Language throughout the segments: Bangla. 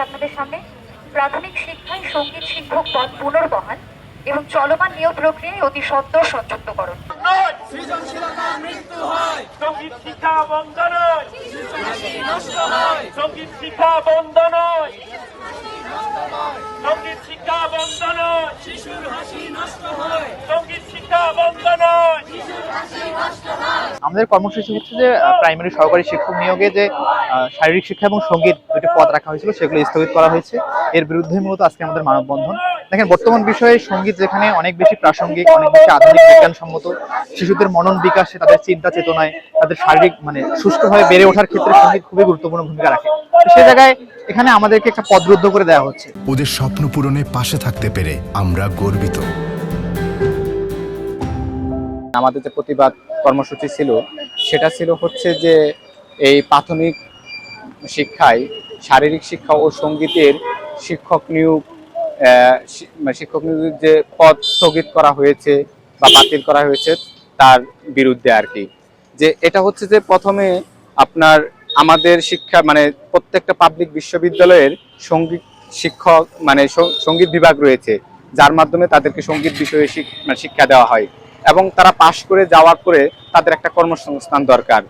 আপনাদের সামনে প্রাথমিক শিক্ষায় সঙ্গীত শিক্ষক পদ পুনর্বহাল এবং চলমান নিয়োগ প্রক্রিয়ায় অতি সত্বর সংযুক্তকরণ। সঙ্গীত শিক্ষা বন্ধ নয়, সঙ্গীত শিক্ষা বন্ধ নয়, সঙ্গীত শিক্ষা বন্ধ নয়, শিশুর হাসি নষ্ট হয়, সঙ্গীত শিক্ষা বন্ধ নয়। আমাদের কর্মসূচি হচ্ছে যে প্রাইমারি সহকারী শিক্ষক নিয়োগে যে শারীরিক শিক্ষা এবং সঙ্গীত দুটি পদ রাখা হয়েছিল সেগুলো স্থগিত করা হয়েছে। এর বিরুদ্ধে মূলত আজকে আমাদের মানববন্ধন। দেখেন, বর্তমান বিষয়ে সঙ্গীত যেখানে অনেক বেশি প্রাসঙ্গিক, অনেক বেশি আধুনিক বিজ্ঞানসম্মত, শিশুদের মনন বিকাশে, তাদের চিন্তা চেতনায়, তাদের শারীরিক সুষ্ঠুভাবে বেড়ে ওঠার ক্ষেত্রে সঙ্গীত খুবই গুরুত্বপূর্ণ ভূমিকা রাখে। সে জায়গায় এখানে আমাদেরকে একটা পদ রুদ্ধ করে দেওয়া হচ্ছে। ওদের স্বপ্ন পূরণে পাশে থাকতে পেরে আমরা গর্বিত। আমাদের যে প্রতিবাদ কর্মসূচি ছিল সেটা ছিল হচ্ছে যে এই প্রাথমিক শিক্ষায় শারীরিক শিক্ষা ও সঙ্গীতের শিক্ষক নিয়োগের যে পদ স্থগিত করা হয়েছে বা বাতিল করা হয়েছে তার বিরুদ্ধে আর কি। যে এটা হচ্ছে যে প্রথমে আপনার আমাদের শিক্ষা প্রত্যেকটা পাবলিক বিশ্ববিদ্যালয়ের সঙ্গীত শিক্ষক সঙ্গীত বিভাগ রয়েছে, যার মাধ্যমে তাদেরকে সঙ্গীত বিষয়ে শিক্ষা দেওয়া হয় এবং তারা পাশ করে যাওয়ার পরে তাদের একটা কর্মসংস্থান দরকার।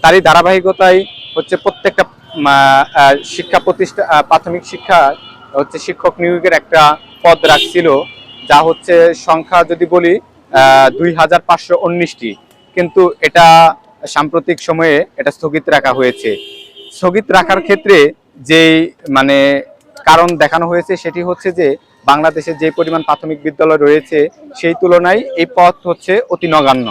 তারই ধারাবাহিকতায় হচ্ছে প্রত্যেকটা শিক্ষা প্রতিষ্ঠান প্রাথমিক শিক্ষা হচ্ছে শিক্ষক নিয়োগের একটা পদ রাখছিল, যা হচ্ছে সংখ্যা যদি বলি 2519টি, কিন্তু এটা সাম্প্রতিক সময়ে এটা স্থগিত রাখা হয়েছে। স্থগিত রাখার ক্ষেত্রে যেই কারণ দেখানো হয়েছে সেটি হচ্ছে যে বাংলাদেশে যে পরিমাণ প্রাথমিক বিদ্যালয় রয়েছে সেই তুলনায় এই পদ হচ্ছে অতি নগণ্য।